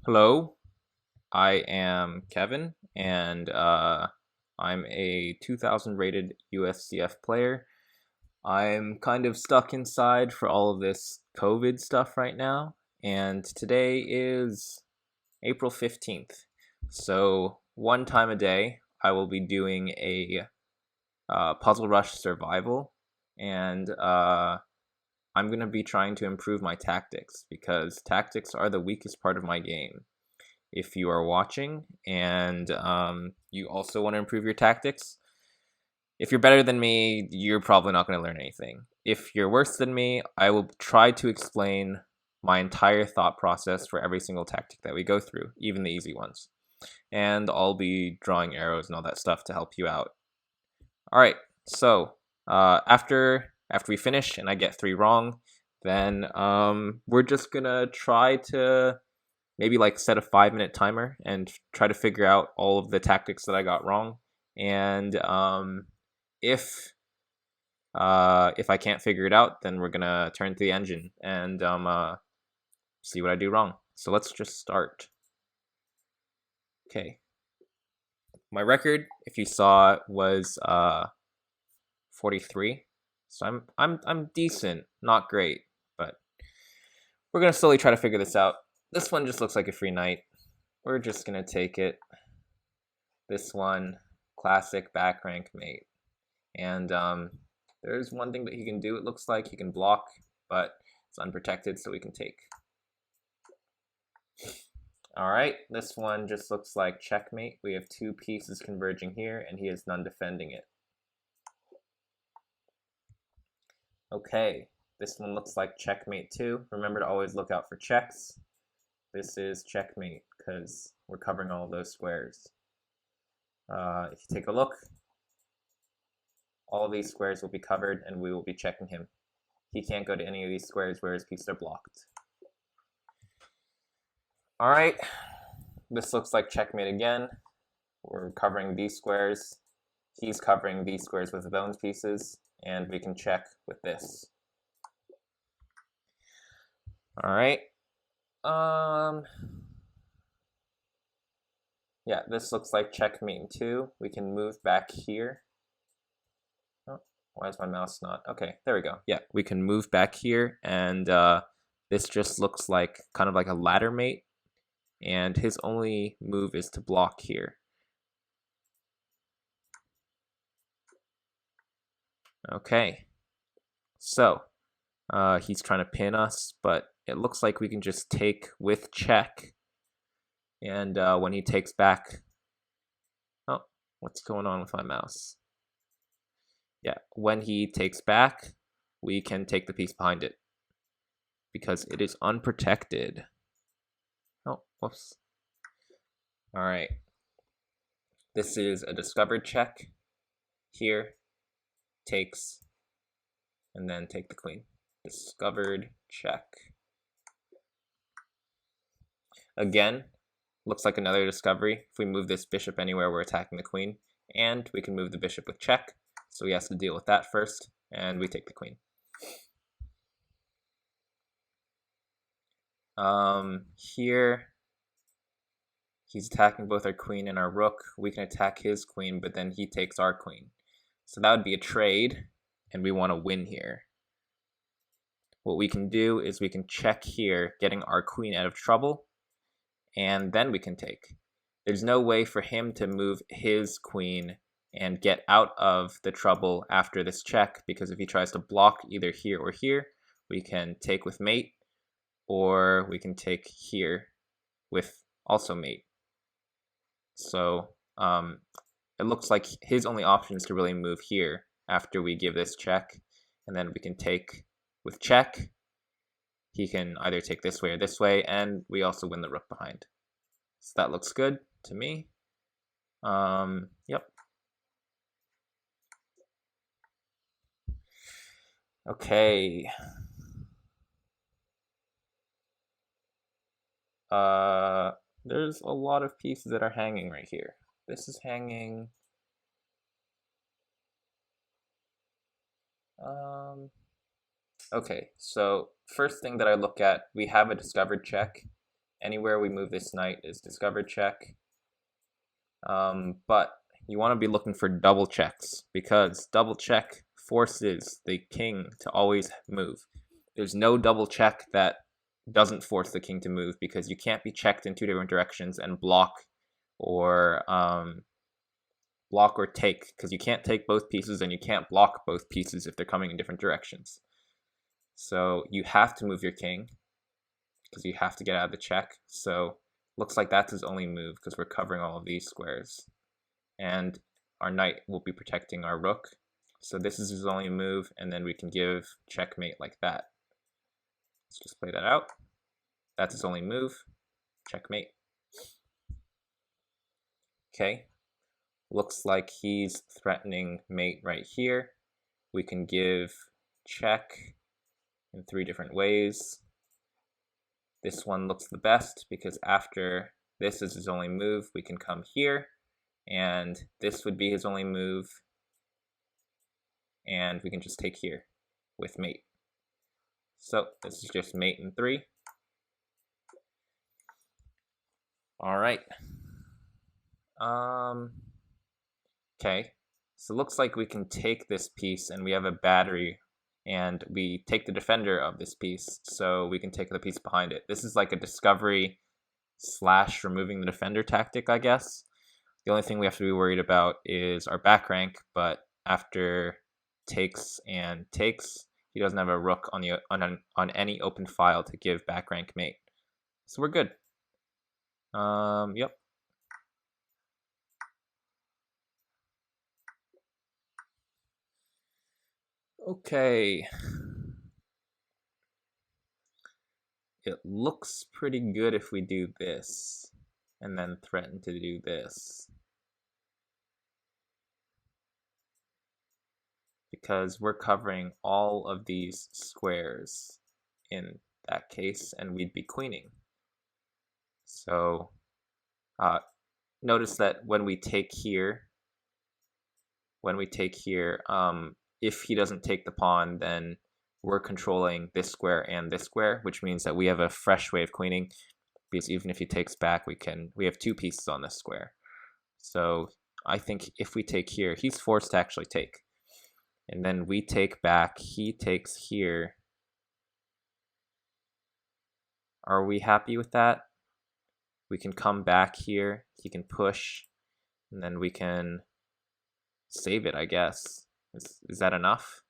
Hello, I am Kevin, and I'm a 2000 rated USCF player. I'm kind of stuck inside for all of this COVID stuff right now, and today is April 15th. So, one time a day, I will be doing a Puzzle Rush survival, and I'm going to be trying to improve my tactics because tactics are the weakest part of my game. If you are watching and you also want to improve your tactics, if you're better than me, you're probably not going to learn anything. If you're worse than me, I will try to explain my entire thought process for every single tactic that we go through, even the easy ones. And I'll be drawing arrows and all that stuff to help you out. All right, so after we finish and I get 3 wrong, then we're just gonna try to maybe like set a 5-minute timer and try to figure out all of the tactics that I got wrong. And if I can't figure it out, then we're gonna turn to the engine and see what I do wrong. So let's just start. Okay, my record, if you saw, was 43. So I'm decent, not great, but we're gonna slowly try to figure this out. This one just looks like a free knight. We're just gonna take it. This one, classic back rank mate. And there's one thing that he can do, it looks like. He can block, but it's unprotected, so we can take. Alright, this one just looks like checkmate. We have 2 pieces converging here, and he has none defending it. Okay, this one looks like checkmate too. Remember to always look out for checks. This is checkmate, because we're covering all of those squares. If you take a look, all of these squares will be covered, and we will be checking him. He can't go to any of these squares where his pieces are blocked. Alright, this looks like checkmate again. We're covering these squares. He's covering these squares with his own pieces, and we can check with this. Alright. Yeah, this looks like checkmate too. We can move back here. Oh, why is my mouse not? Okay, there we go. Yeah, we can move back here, and this just looks like kind of like a ladder mate, and his only move is to block here. Okay, so he's trying to pin us, but it looks like we can just take with check, and when he takes back, oh, what's going on with my mouse? Yeah, when he takes back, we can take the piece behind it because it is unprotected. Oh, whoops. All right. This is a discovered check. Here, takes, and then take the queen. Discovered check. Again, looks like another discovery. If we move this bishop anywhere, we're attacking the queen. And we can move the bishop with check. So he has to deal with that first, and we take the queen. Here, he's attacking both our queen and our rook. We can attack his queen, but then he takes our queen. So that would be a trade, and we want to win here. What we can do is we can check here, getting our queen out of trouble, and then we can take. There's no way for him to move his queen and get out of the trouble after this check, because if he tries to block either here or here, we can take with mate, or we can take here with also mate. So it looks like his only option is to really move here after we give this check, and then we can take with check. He can either take this way or this way, and we also win the rook behind. So that looks good to me. Yep. Okay. There's a lot of pieces that are hanging right here. This is hanging. Okay, so first thing that I look at, we have a discovered check, Anywhere we move this knight is discovered check. But you want to be looking for double checks, because double check forces the king to always move. There's no double check that doesn't force the king to move, because you can't be checked in two different directions and block or take, because you can't take both pieces and you can't block both pieces if they're coming in different directions. So you have to move your king, because you have to get out of the check. So looks like that's his only move, because we're covering all of these squares. And our knight will be protecting our rook. So this is his only move, and then we can give checkmate like that. Let's just play that out. That's his only move. Checkmate. Okay. Looks like he's threatening mate right here. We can give check in 3 different ways. This one looks the best, because after this is his only move, we can come here, and this would be his only move, and we can just take here with mate. So this is just mate in 3. All right. Okay. So it looks like we can take this piece, and we have a battery, and we take the defender of this piece, so we can take the piece behind it. This is like a discovery / removing the defender tactic, I guess. The only thing we have to be worried about is our back rank, but after takes and takes, he doesn't have a rook on any open file to give back rank mate. So we're good. Yep. Okay. It looks pretty good if we do this, and then threaten to do this. Because we're covering all of these squares in that case, and we'd be queening. So notice that when we take here, if he doesn't take the pawn, then we're controlling this square and this square, which means that we have a fresh way of queening, because even if he takes back, we have 2 pieces on this square. So I think if we take here, he's forced to actually take. And then we take back, he takes here. Are we happy with that? We can come back here, he can push, and then we can save it, I guess. Is that enough?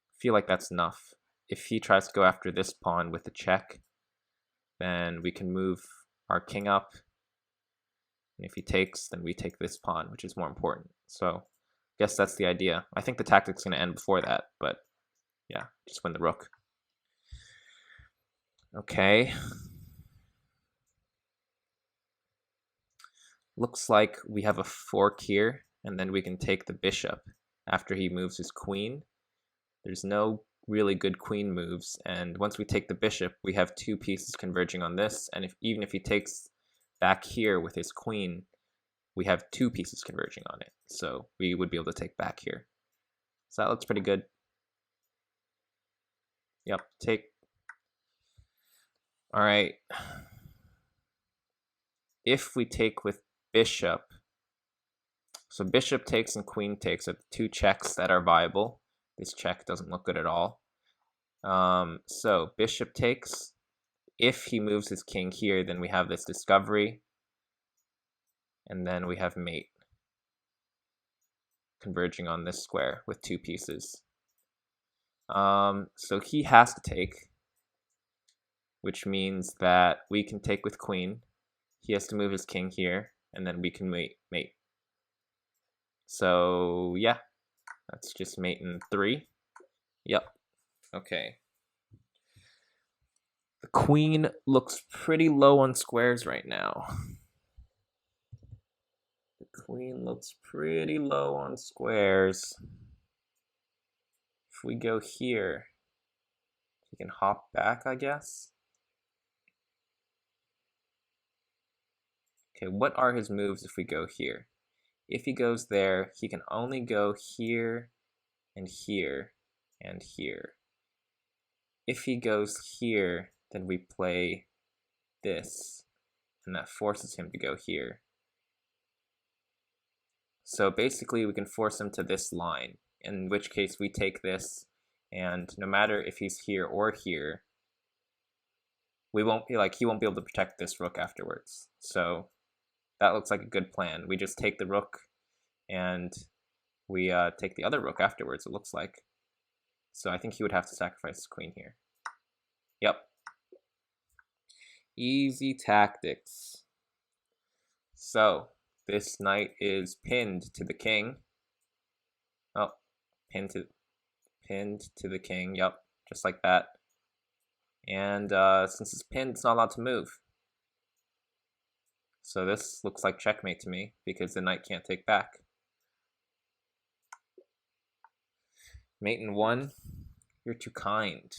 I feel like that's enough. If he tries to go after this pawn with a check, then we can move our king up. And if he takes, then we take this pawn, which is more important. So I guess that's the idea. I think the tactic's going to end before that, but yeah, just win the rook. Okay. Looks like we have a fork here, and then we can take the bishop after he moves his queen. There's no really good queen moves, and once we take the bishop, we have 2 pieces converging on this, and even if he takes back here with his queen, we have 2 pieces converging on it, so we would be able to take back here. So that looks pretty good. Yep, take. All right. If we take with bishop, so bishop takes and queen takes are 2 checks that are viable. This check doesn't look good at all. So bishop takes. If he moves his king here, then we have this discovery, and then we have mate converging on this square with 2 pieces. So he has to take, which means that we can take with queen. He has to move his king here, and then we can mate. So yeah, that's just mate in 3. Yep. Okay. The queen looks pretty low on squares right now. The queen looks pretty low on squares. If we go here, he can hop back, I guess. Okay, what are his moves if we go here? If he goes there, he can only go here and here and here. If he goes here, then we play this, and that forces him to go here. So basically we can force him to this line, in which case we take this, and no matter if he's here or here, we won't be he won't be able to protect this rook afterwards. So that looks like a good plan. We just take the rook, and we take the other rook afterwards, it looks like. So I think he would have to sacrifice his queen here. Yep. Easy tactics. So this knight is pinned to the king. Oh, pinned to the king. Yep, just like that. And since it's pinned, it's not allowed to move. So this looks like checkmate to me, because the knight can't take back. Mate in 1, you're too kind.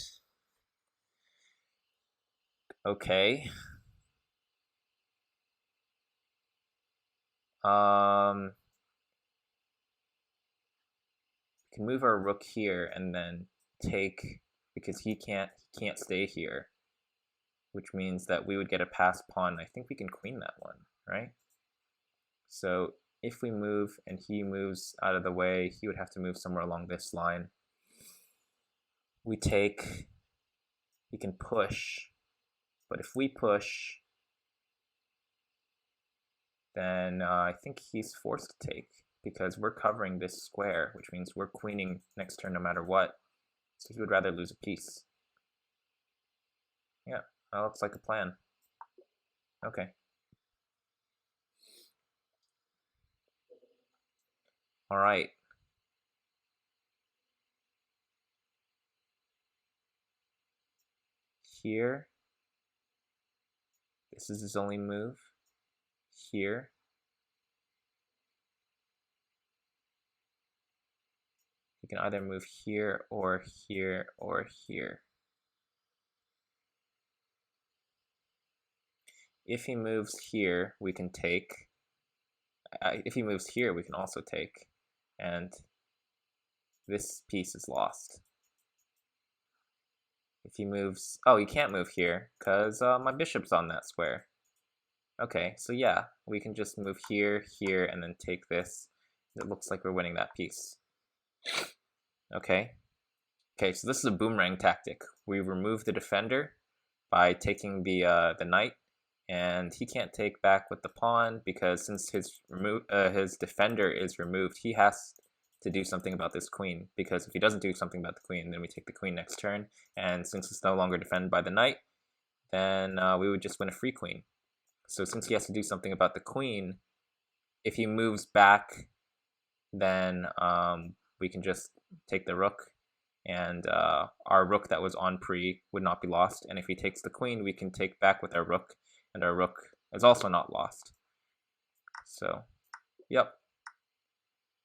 Okay. We can move our rook here and then take, because he can't stay here, which means that we would get a pass pawn. I think we can queen that one, right? So if we move and he moves out of the way, he would have to move somewhere along this line. We take, he can push, but if we push, then I think he's forced to take, because we're covering this square, which means we're queening next turn no matter what. So he would rather lose a piece. Yeah, that looks like a plan. Okay. All right. Here, this is his only move. Here, he can either move here or here or here. If he moves here, we can take. If he moves here, we can also take. And this piece is lost. If he moves, oh, he can't move here because my bishop's on that square. Okay, so yeah, we can just move here, here, and then take this. It looks like we're winning that piece. Okay. Okay, so this is a boomerang tactic. We remove the defender by taking the knight, and he can't take back with the pawn because since his defender is removed, he has to do something about this queen, because if he doesn't do something about the queen, then we take the queen next turn, and since it's no longer defended by the knight, then we would just win a free queen. So since he has to do something about the queen, if he moves back, then we can just take the rook, and our rook that was on pre would not be lost, and if he takes the queen, we can take back with our rook, and our rook is also not lost. So, yep.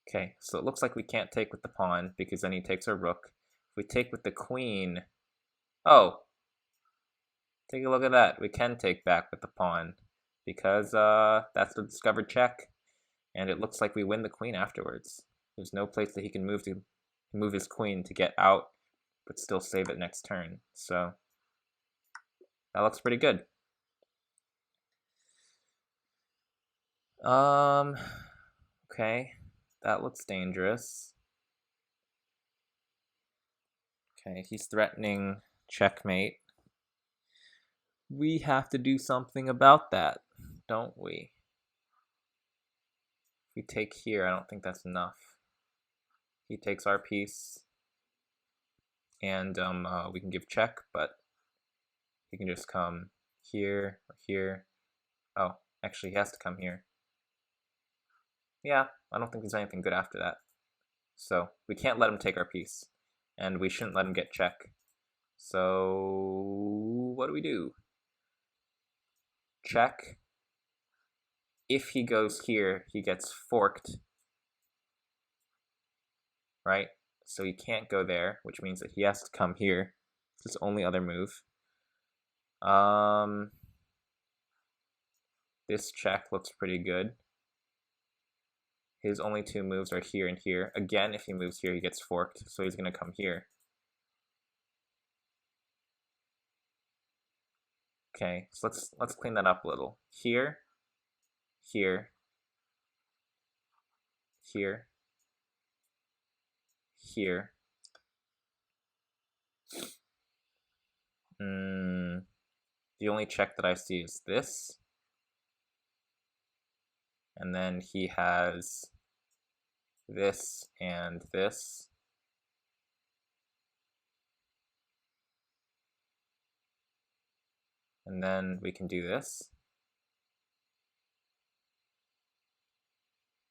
Okay, so it looks like we can't take with the pawn, because then he takes our rook. If we take with the queen, oh, take a look at that. We can take back with the pawn, because that's the discovered check, and it looks like we win the queen afterwards. There's no place that he can move his queen to get out, but still save it next turn. So that looks pretty good. Okay, that looks dangerous. Okay, he's threatening checkmate. We have to do something about that, don't we? If we take here, I don't think that's enough. He takes our piece, and we can give check, but he can just come here or here. Oh, actually, he has to come here. Yeah, I don't think there's anything good after that. So we can't let him take our piece, and we shouldn't let him get check. So what do? Check. If he goes here, he gets forked, right? So he can't go there, which means that he has to come here. It's his only other move. This check looks pretty good. His only two moves are here and here. Again, if he moves here, he gets forked, so he's going to come here. Okay, so let's clean that up a little. Here, here, here, here. The only check that I see is this. And then he has this and this. And then we can do this.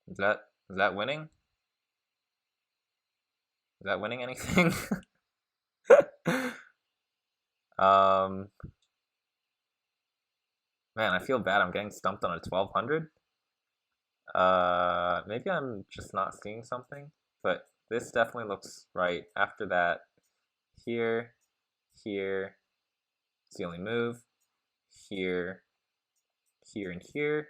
Is that winning? Is that winning anything? Man, I feel bad. I'm getting stumped on a 1200. Maybe I'm just not seeing something, but this definitely looks right. After that, here, here, it's the only move. Here, here, and here.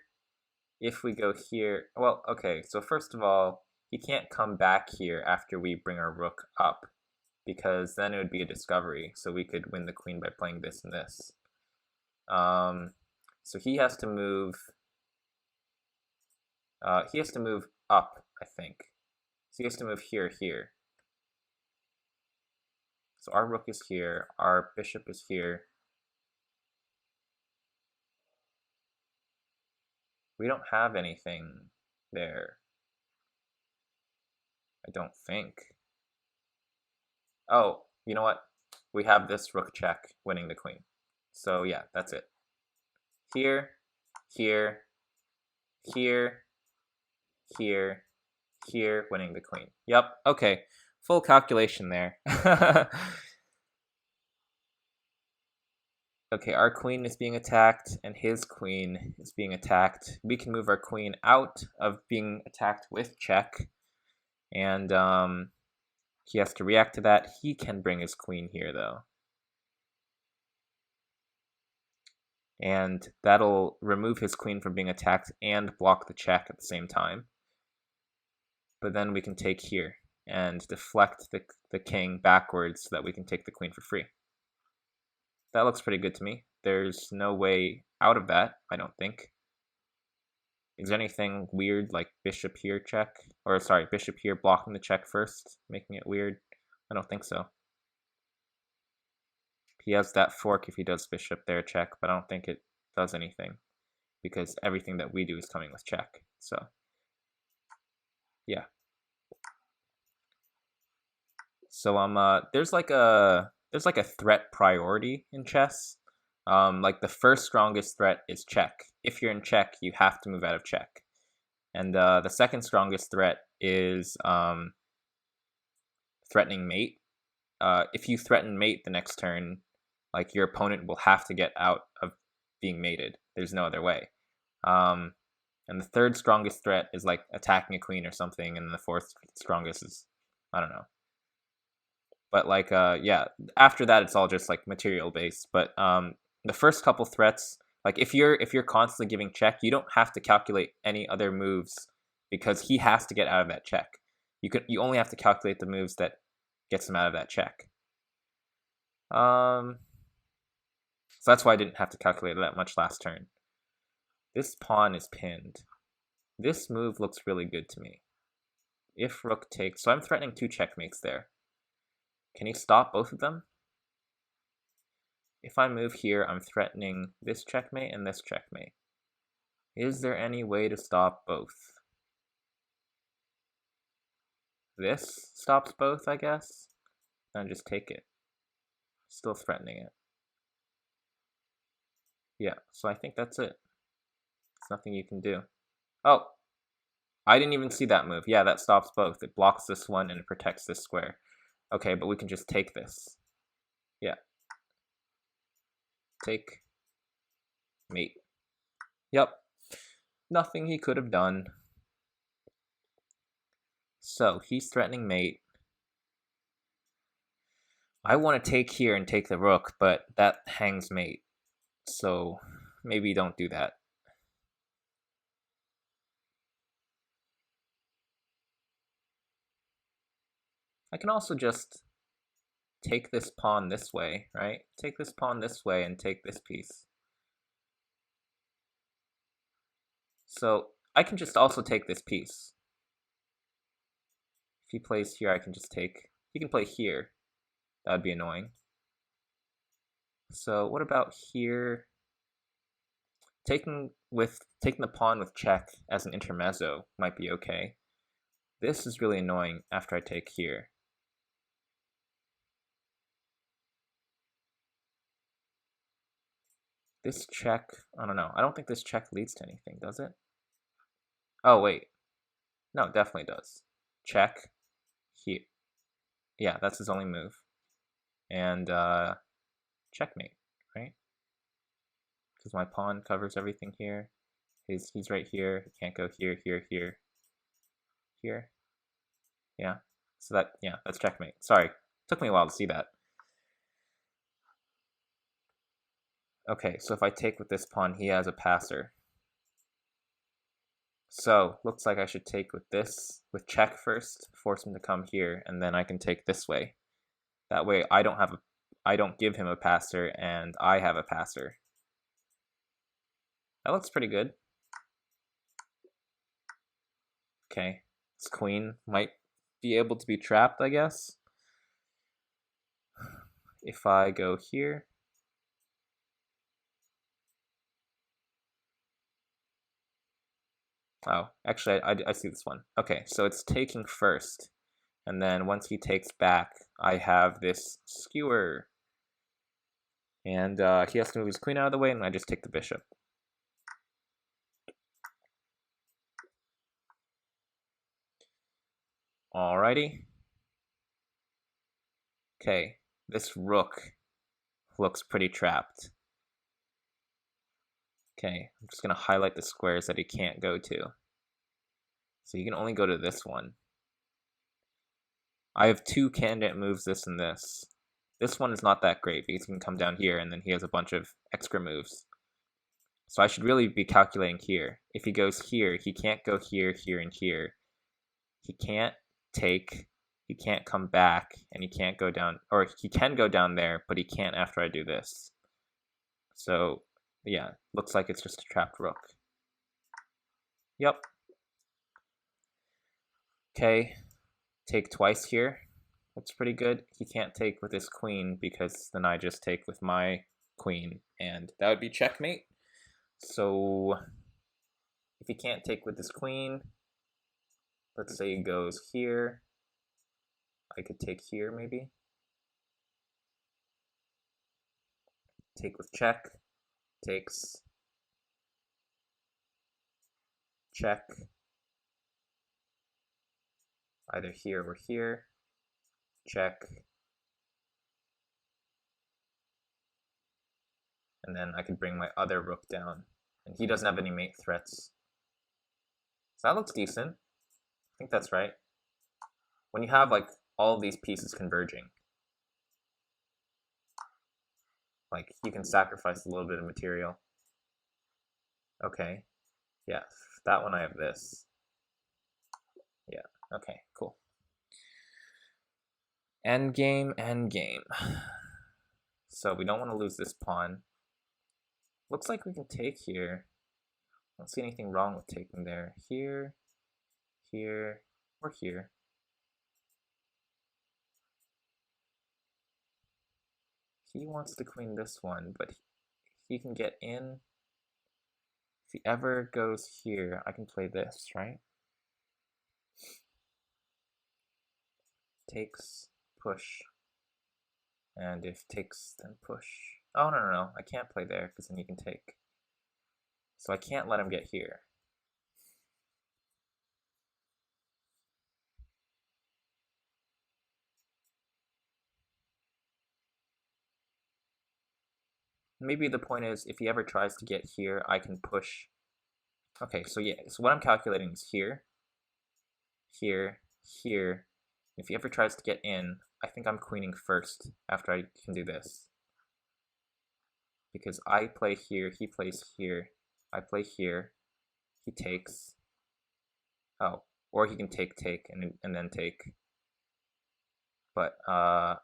If we go here, well, okay, so first of all, he can't come back here after we bring our rook up, because then it would be a discovery, so we could win the queen by playing this and this. So he has to move up, I think. So he has to move here, here. So our rook is here, our bishop is here. We don't have anything there. I don't think. Oh, you know what? We have this rook check winning the queen. So yeah, that's it. Here, here, here, here, here, winning the queen. Yep, okay. Full calculation there. Okay, our queen is being attacked, and his queen is being attacked. We can move our queen out of being attacked with check, and he has to react to that. He can bring his queen here, though. And that'll remove his queen from being attacked and block the check at the same time. But then we can take here and deflect the king backwards so that we can take the queen for free. That looks pretty good to me. There's no way out of that, I don't think. Is there anything weird like bishop here check? Or sorry, bishop here blocking the check first, making it weird? I don't think so. He has that fork if he does bishop there check, but I don't think it does anything because everything that we do is coming with check. So yeah. So there's like a threat priority in chess. Like the first strongest threat is check. If you're in check, you have to move out of check. And the second strongest threat is threatening mate. If you threaten mate the next turn, like your opponent will have to get out of being mated. There's no other way. And the third strongest threat is like attacking a queen or something, and the fourth strongest is, I don't know. But like, yeah, after that it's all just like material based. But the first couple threats, like if you're constantly giving check, you don't have to calculate any other moves because he has to get out of that check. You only have to calculate the moves that gets him out of that check. So that's why I didn't have to calculate that much last turn. This pawn is pinned. This move looks really good to me. If rook takes, so I'm threatening 2 checkmates there. Can he stop both of them? If I move here, I'm threatening this checkmate and this checkmate. Is there any way to stop both? This stops both, I guess? Then just take it. Still threatening it. Yeah, so I think that's it. There's nothing you can do. Oh! I didn't even see that move. Yeah, that stops both. It blocks this one and it protects this square. Okay, but we can just take this. Yeah. Take. Mate. Yep. Nothing he could have done. So, he's threatening mate. I want to take here and take the rook, but that hangs mate. So, maybe don't do that. I can also just take this pawn this way, right? Take this pawn this way and take this piece. So I can just also take this piece. If he plays here, I can just take... He can play here. That would be annoying. So what about here? Taking the pawn with check as an intermezzo might be okay. This is really annoying after I take here. This check, I don't know. I don't think this check leads to anything, does it? Oh, wait. No, it definitely does. Check. Here. Yeah, that's his only move. And, checkmate, right? Because my pawn covers everything here. He's right here. He can't go here, here, here, here. Yeah. So that's checkmate. Sorry. Took me a while to see that. Okay, so if I take with this pawn, he has a passer. So, looks like I should take with this, with check first, force him to come here, and then I can take this way. That way I don't give him a passer, and I have a passer. That looks pretty good. Okay, this queen might be able to be trapped, I guess. If I go here, oh, actually, I see this one. Okay, so it's taking first, and then once he takes back, I have this skewer. And he has to move his queen out of the way, and I just take the bishop. Alrighty. Okay, this rook looks pretty trapped. Okay, I'm just going to highlight the squares that he can't go to. So he can only go to this one. I have two candidate moves, this and this. This one is not that great because he can come down here and then he has a bunch of extra moves. So I should really be calculating here. If he goes here, he can't go here, here, and here. He can't take, he can't come back, and he can't go down, or he can go down there, but he can't after I do this. So, yeah, looks like it's just a trapped rook. Yep. Okay, take twice here. That's pretty good. He can't take with his queen because then I just take with my queen, and that would be checkmate. So, if he can't take with his queen, let's say he goes here. I could take here, maybe. Take with check. Takes. Check. Either here or here. Check. And then I could bring my other rook down. And he doesn't have any mate threats. So that looks decent. I think that's right. When you have, like, all these pieces converging, like, you can sacrifice a little bit of material. Okay. Yeah, that one I have this. Yeah, okay, cool. Endgame, endgame. So we don't want to lose this pawn. Looks like we can take here. I don't see anything wrong with taking there. Here, here, or here. He wants to queen this one, but he can get in. If he ever goes here, I can play this, right? Takes, push. And if takes, then push. Oh, no. I can't play there, because then you can take. So I can't let him get here. Maybe the point is, if he ever tries to get here, I can push. Okay, so yeah, so what I'm calculating is here, here, here. If he ever tries to get in, I think I'm queening first after I can do this. Because I play here, he plays here, I play here, he takes. Oh, or he can take, and then take. But I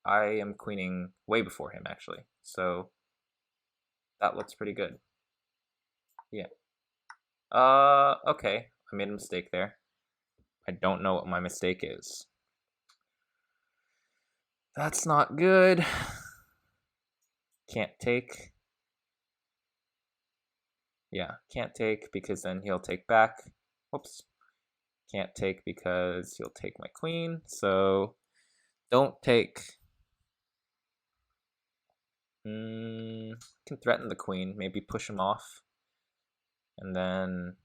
am queening way before him, actually. So that looks pretty good. Yeah. Okay. I made a mistake there. I don't know what my mistake is. That's not good. Can't take. Yeah, can't take because then he'll take back. Whoops. Can't take because he'll take my queen. So don't take. Can threaten the queen. Maybe push him off. And then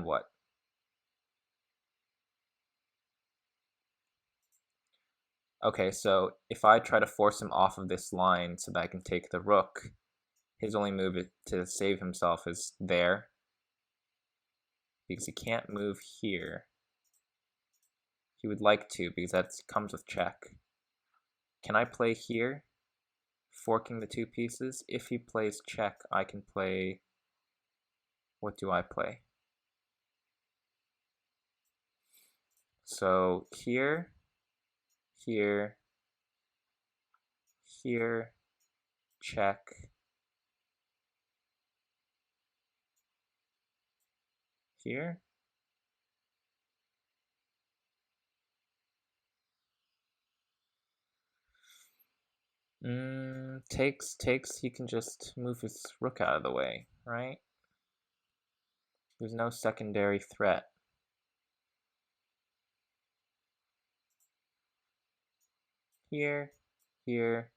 what? Okay, so if I try to force him off of this line so that I can take the rook, his only move to save himself is there. Because he can't move here. He would like to, because that comes with check. Can I play here? Forking the two pieces? If he plays check, I can play... What do I play? So here, here, here, check. Here. Takes, he can just move his rook out of the way, right? There's no secondary threat. Here, here.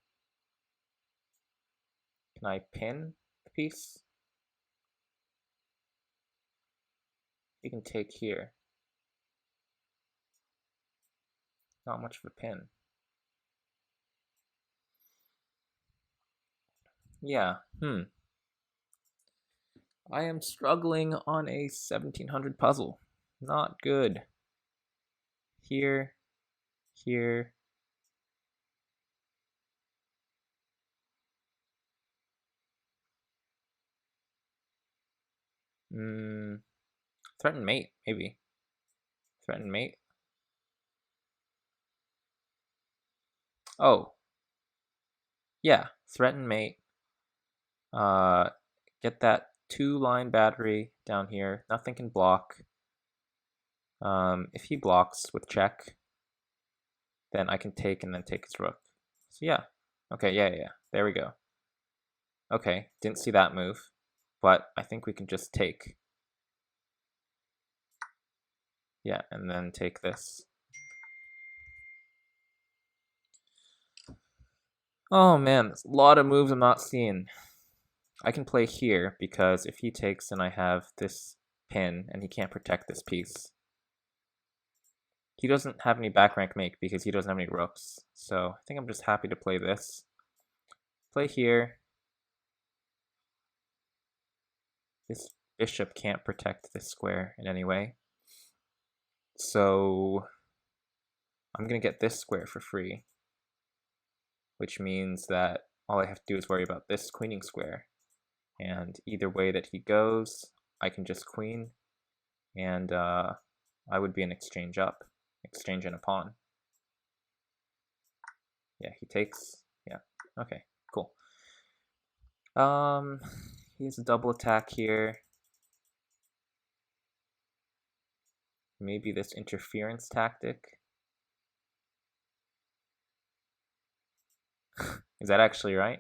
Can I pin the piece? You can take here. Not much of a pin. Yeah, I am struggling on a 1700 puzzle. Not good. Here, here. Threaten mate, maybe. Threaten mate. Oh. Yeah, threaten mate. Get that 2-line battery down here. Nothing can block. If he blocks with check, then I can take and then take his rook. So yeah. Okay, yeah. There we go. Okay, didn't see that move, but I think we can just take. Yeah, and then take this. Oh man, there's a lot of moves I'm not seeing. I can play here because if he takes and I have this pin and he can't protect this piece. He doesn't have any back rank make because he doesn't have any rooks. So I think I'm just happy to play this. Play here. This bishop can't protect this square in any way. So I'm going to get this square for free, which means that all I have to do is worry about this queening square. And either way that he goes, I can just queen, and I would be an exchange up, exchange and a pawn. Yeah, he takes. Yeah, okay, cool. He has a double attack here. Maybe this interference tactic. Is that actually right?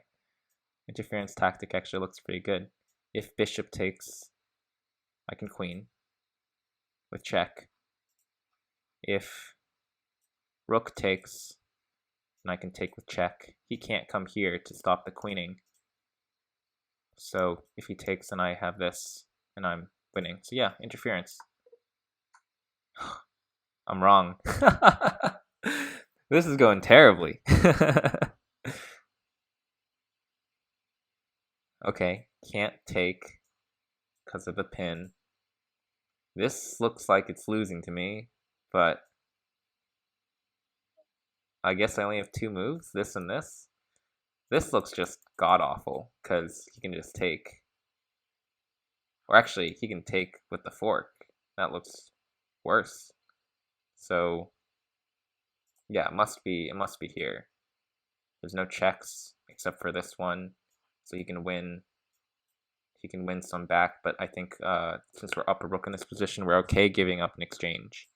Interference tactic actually looks pretty good. If bishop takes, I can queen with check. If rook takes, then I can take with check. He can't come here to stop the queening. So if he takes, then I have this, and I'm winning. So yeah, interference. I'm wrong. This is going terribly. Okay, can't take because of the pin. This looks like it's losing to me, but I guess I only have 2 moves, this and this. This looks just god-awful, because he can just take. Or actually, he can take with the fork. That looks worse. So, yeah, it must be here. There's no checks except for this one, so he can win he can win some back, but I think since we're up a rook in this position, we're okay giving up an exchange.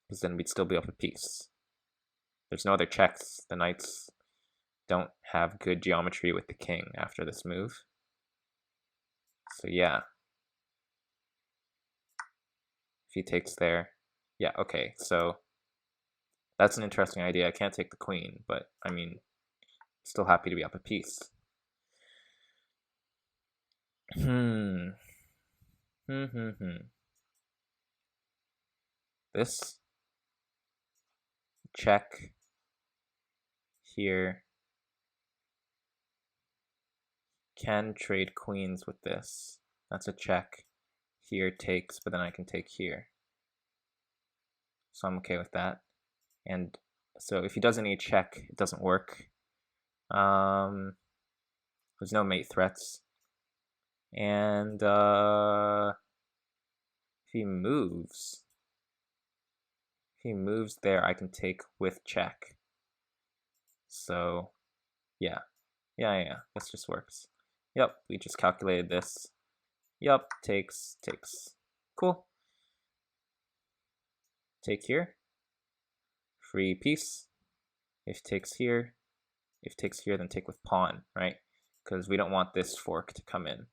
Because then we'd still be up a piece. There's no other checks. The knights don't have good geometry with the king after this move. So yeah. If he takes there. Yeah, okay, so that's an interesting idea. I can't take the queen, but I mean, still happy to be up a piece. This check here can trade queens with this. That's a check. Here takes, but then I can take here. So I'm okay with that. And so if he does any check, it doesn't work. There's no mate threats. And if he moves there, I can take with check. So yeah, this just works. Yep, we just calculated this. Yep, takes. Cool. Take here. Free piece. If takes here, then take with pawn, right? Because we don't want this fork to come in.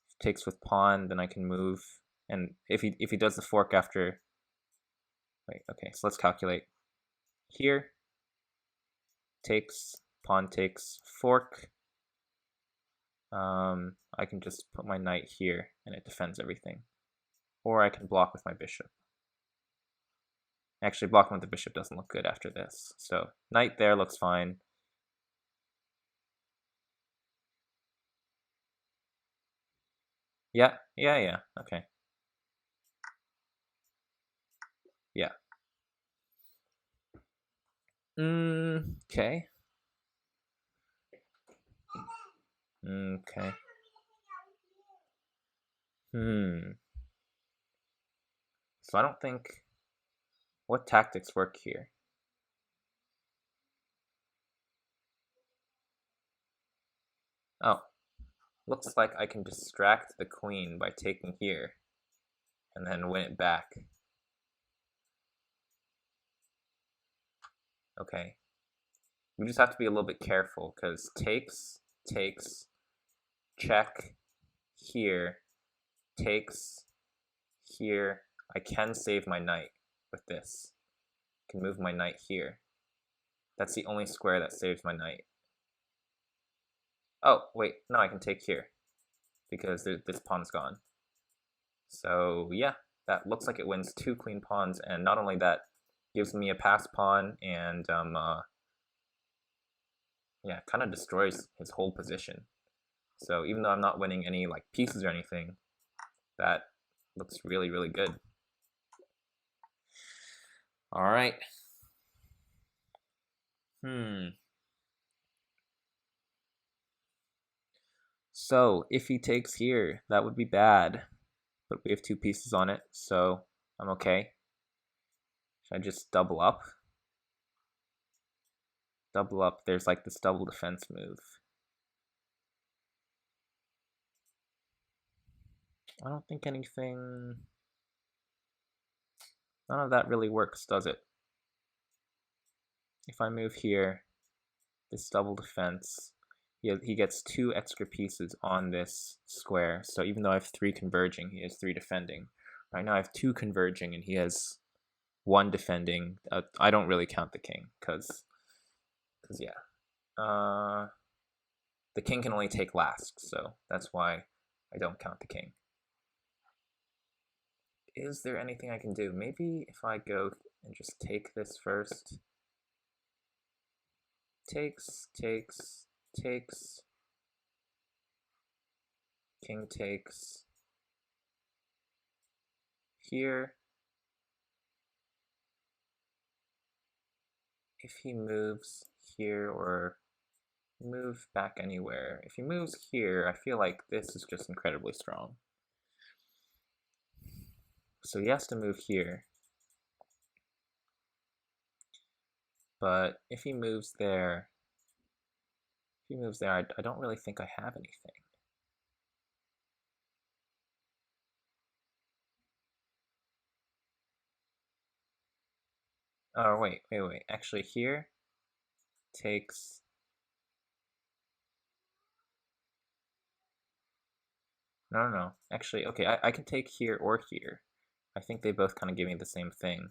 If takes with pawn, then I can move. And if he does the fork after, wait, okay, so let's calculate. Here, takes, pawn takes, fork. I can just put my knight here and it defends everything. Or I can block with my bishop. Actually, blocking with the bishop doesn't look good after this. So knight there looks fine. Yeah, okay. Yeah. Okay. Okay. So I don't think, what tactics work here? Oh, looks like I can distract the queen by taking here and then win it back. Okay. We just have to be a little bit careful because takes, check, here, takes, here. I can save my knight with this. I can move my knight here. That's the only square that saves my knight. Oh, wait, no, I can take here because this pawn's gone. So yeah, that looks like it wins 2 queen pawns, and not only that, gives me a pass pawn, and yeah, kind of destroys his whole position. So even though I'm not winning any like pieces or anything, that looks really, really good. All right. So if he takes here, that would be bad, but we have 2 pieces on it, so I'm okay. Should I just double up? Double up, there's like this double defense move. I don't think anything, none of that really works, does it? If I move here, this double defense, he gets 2 extra pieces on this square. So even though I have 3 converging, he has 3 defending. Right now I have 2 converging and he has 1 defending. I don't really count the king because yeah. The king can only take last, so that's why I don't count the king. Is there anything I can do? Maybe if I go and just take this first. Takes. King takes. Here. If he moves here or move back anywhere, if he moves here, I feel like this is just incredibly strong. So he has to move here. But if he moves there, he moves there, I don't really think I have anything. Oh, wait. Actually, here takes... No. Actually, okay, I can take here or here. I think they both kind of give me the same thing.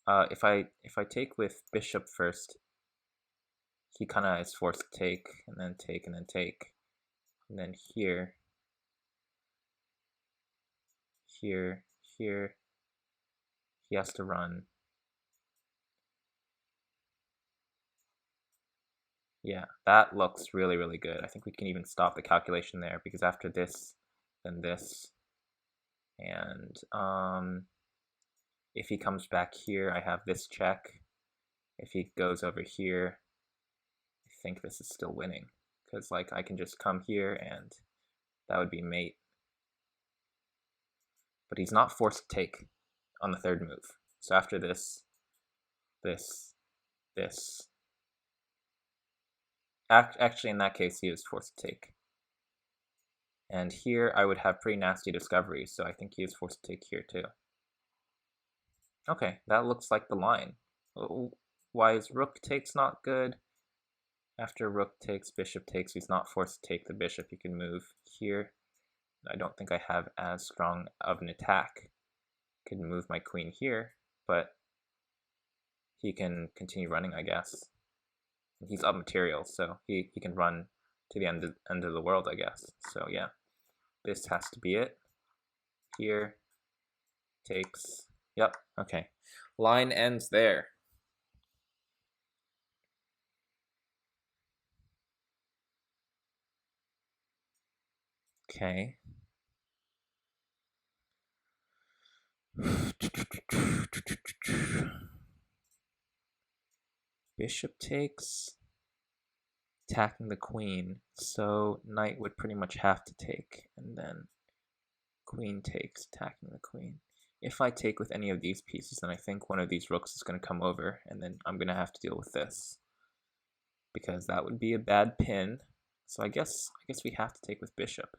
If I take with bishop first, he kind of is forced to take, and then take, and then take. And then here, here, he has to run. Yeah, that looks really, really good. I think we can even stop the calculation there, because after this, then this. And if he comes back here, I have this check. If he goes over here, I think this is still winning, because like I can just come here and that would be mate. But he's not forced to take on the third move. So after this, actually in that case he was forced to take. And here I would have pretty nasty discoveries, so I think he is forced to take here too. Okay, that looks like the line. Why is rook takes not good? After rook takes, bishop takes, he's not forced to take the bishop. He can move here. I don't think I have as strong of an attack. Could move my queen here, but he can continue running, I guess. He's up material, so he can run to the end of the world, I guess. So yeah, this has to be it. Here, takes, yep, okay. Line ends there. Okay. Bishop takes, attacking the queen, so knight would pretty much have to take, and then queen takes, attacking the queen. If I take with any of these pieces, then I think one of these rooks is going to come over, and then I'm going to have to deal with this, because that would be a bad pin. So I guess we have to take with bishop.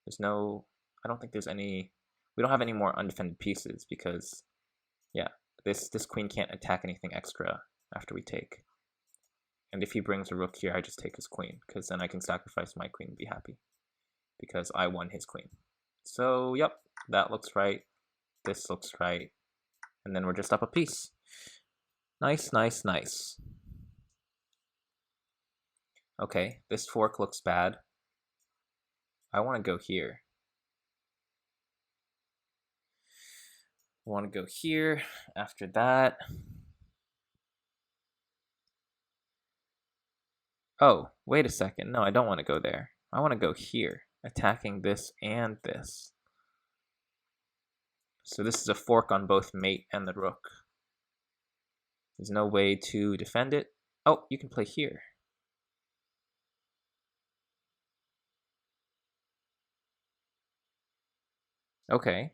There's no, I don't think there's any, we don't have any more undefended pieces, because yeah, this queen can't attack anything extra after we take. And if he brings a rook here, I just take his queen, because then I can sacrifice my queen and be happy, because I won his queen. So yep, that looks right. This looks right. And then we're just up a piece. Nice. Okay, this fork looks bad. I want to go here. I want to go here. After that... Oh, wait a second. No, I don't want to go there. I want to go here, attacking this and this. So this is a fork on both mate and the rook. There's no way to defend it. Oh, you can play here. Okay.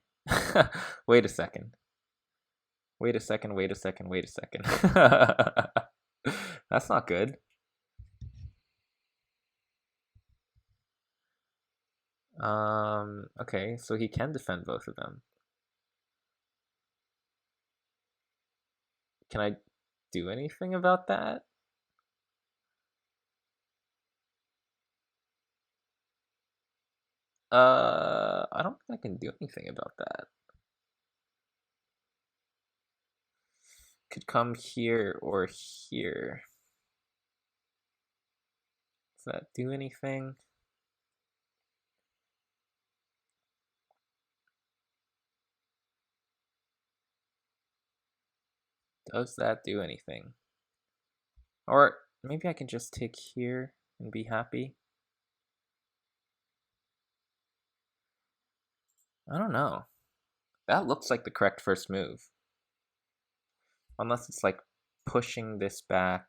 Wait a second. That's not good. Okay, so he can defend both of them. Can I do anything about that? I don't think I can do anything about that. Could come here or here. Does that do anything? Does that do anything? Or maybe I can just take here and be happy? I don't know. That looks like the correct first move. Unless it's like pushing this back.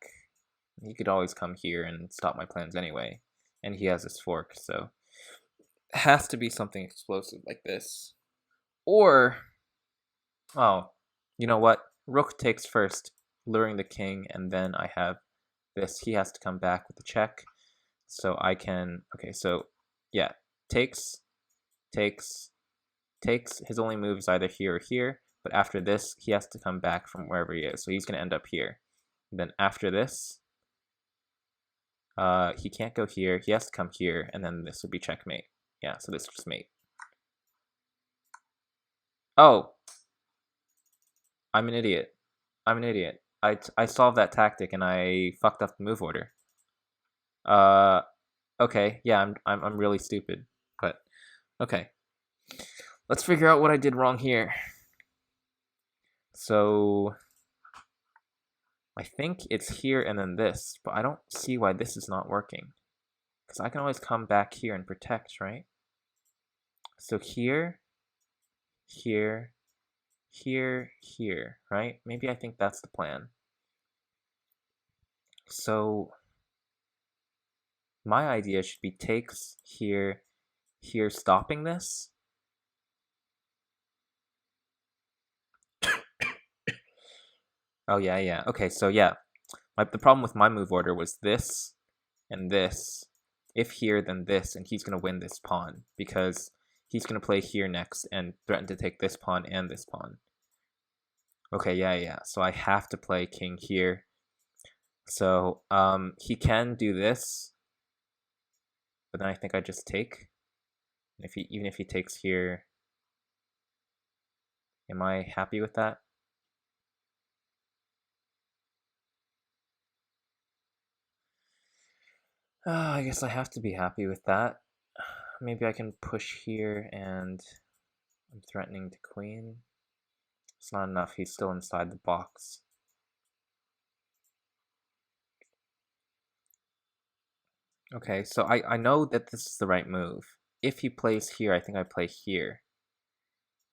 He could always come here and stop my plans anyway. And he has his fork, so it has to be something explosive like this. Or, oh, you know what? Rook takes first. luring the king, and then I have this. He has to come back with the check. So I can, okay, so yeah, takes, takes, takes. His only move is either here or here, but after this, he has to come back from wherever he is. So he's going to end up here. And then after this, he can't go here. He has to come here, and then this would be checkmate. Yeah, so this is just mate. Oh, I'm an idiot. I'm an idiot. I solved that tactic and I fucked up the move order. Okay, yeah, I'm really stupid, but okay. Let's figure out what I did wrong here. So I think it's here and then this, but I don't see why this is not working. Because I can always come back here and protect, right? So here, here, here, here, right? Maybe I think that's the plan. So my idea should be takes here, here, stopping this. Oh, yeah. Okay, so yeah. The problem with my move order was this and this. If here, then this, and he's going to win this pawn because he's going to play here next and threaten to take this pawn and this pawn. Okay, yeah. So I have to play king here. So he can do this, but then I think I just take. Even if he takes here, am I happy with that? I guess I have to be happy with that. Maybe I can push here and I'm threatening to queen. It's not enough, he's still inside the box. Okay, so I know that this is the right move. If he plays here, I think I play here.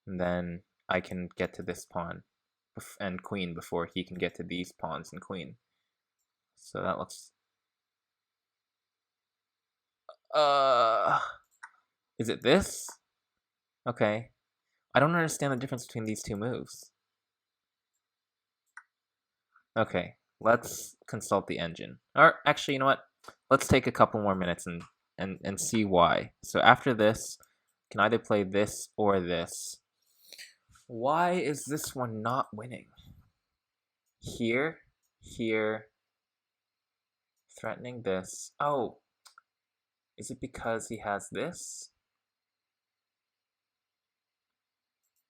And then I can get to this pawn and queen before he can get to these pawns and queen. So that looks... Is it this? Okay. I don't understand the difference between these two moves. Okay, let's consult the engine. Or actually, you know what? Let's take a couple more minutes and see why. So after this, can either play this or this. Why is this one not winning? Here, here, threatening this. Oh, is it because he has this?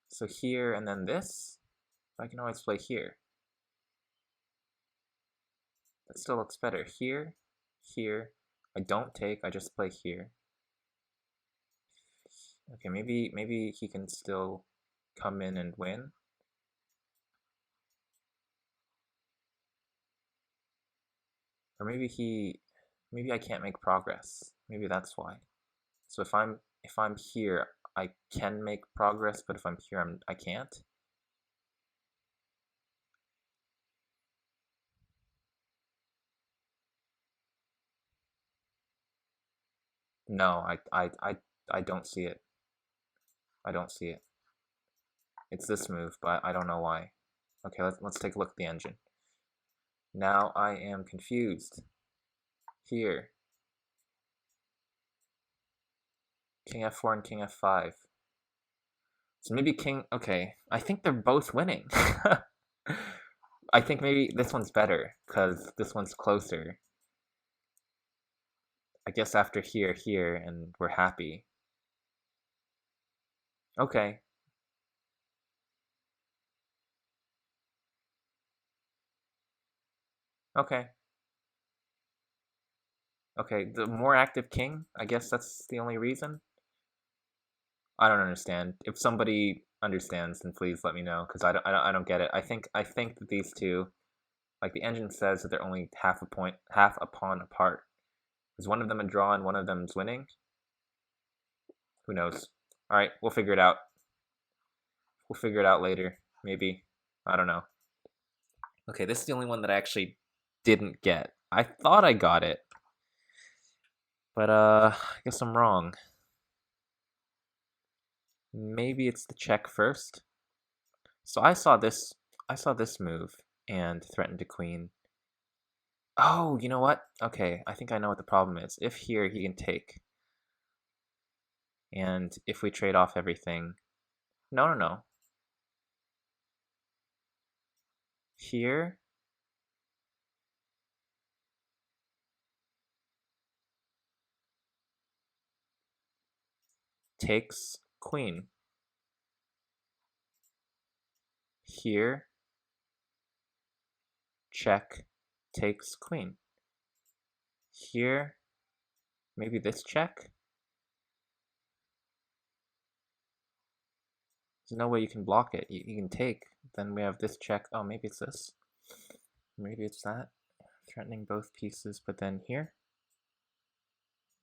So here and then this? I can always play here. That still looks better. Here, here. I don't take, I just play here. Okay, maybe he can still come in and win. Or maybe I can't make progress. Maybe that's why. So if I'm here, I can make progress, but if I'm here, I can't. No, I don't see it. I don't see it. It's this move, but I don't know why. Okay, let's take a look at the engine. Now I am confused. Here. King f4 and king f5. So maybe king... Okay, I think they're both winning. I think maybe this one's better, because this one's closer. I guess after here, and we're happy. Okay. Okay. Okay, the more active king? I guess that's the only reason? I don't understand. If somebody understands, then please let me know, because I don't get it. I think that these two, like the engine says that they're only half a pawn apart. Is one of them a draw and one of them's winning? Who knows? Alright, we'll figure it out. We'll figure it out later. Maybe. I don't know. Okay, this is the only one that I actually didn't get. I thought I got it. But, I guess I'm wrong. Maybe it's the check first. So I saw this move, and threaten to queen. Oh, you know what? Okay, I think I know what the problem is. If here, he can take. And if we trade off everything... No. Here... takes queen. Here... check takes queen. Here... maybe this check? There's no way you can block it. You can take. Then we have this check. Oh, maybe it's this. Maybe it's that. Threatening both pieces, but then here.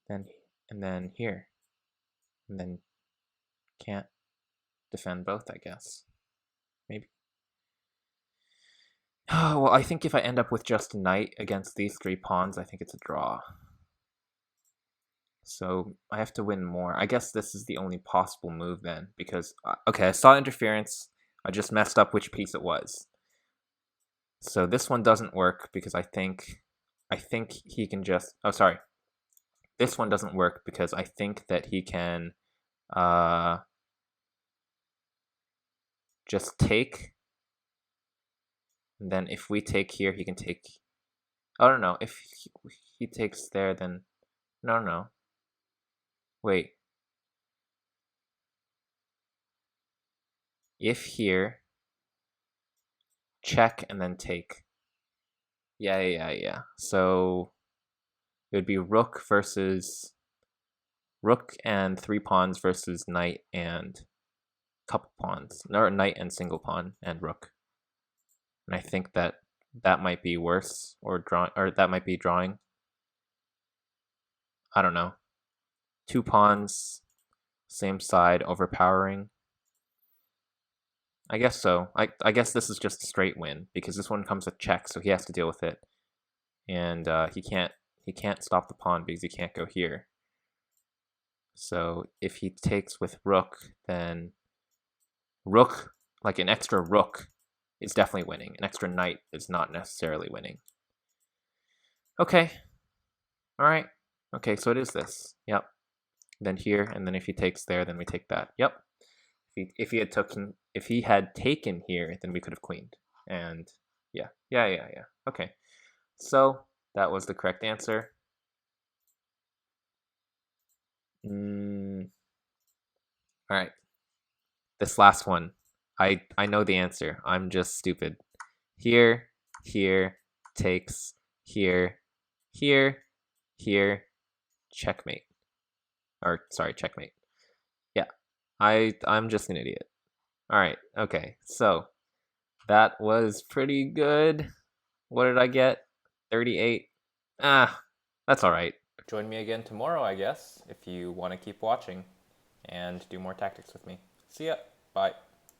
And then here. And then can't defend both, I guess. Maybe. Oh, well, I think if I end up with just knight against these 3 pawns, I think it's a draw. So I have to win more. I guess this is the only possible move then, because, okay, I saw interference. I just messed up which piece it was. So this one doesn't work because I think he can just, oh, sorry. This one doesn't work because I think that he can just take. And then if we take here, he can take, oh, no, if he takes there, then, no. Wait. If here, check and then take. Yeah. So it would be rook and 3 pawns versus knight and couple pawns, or knight and single pawn and rook. And I think that might be worse, or that might be drawing. I don't know. 2 pawns, same side, overpowering. I guess so. I guess this is just a straight win because this one comes with check, so he has to deal with it, and he can't stop the pawn because he can't go here. So if he takes with rook, then rook, like an extra rook, is definitely winning. An extra knight is not necessarily winning. Okay. All right. Okay, so it is this. Yep. Then here, and then if he takes there, then we take that. Yep. If he had taken here, then we could have queened. And yeah. Okay. So that was the correct answer. All right. This last one. I know the answer. I'm just stupid. Here, takes, here, checkmate. Or sorry, checkmate. Yeah. I'm just an idiot. All right. Okay. So that was pretty good. What did I get? 38. That's all right. Join me again tomorrow, I guess, if you want to keep watching and do more tactics with me. See ya. Bye.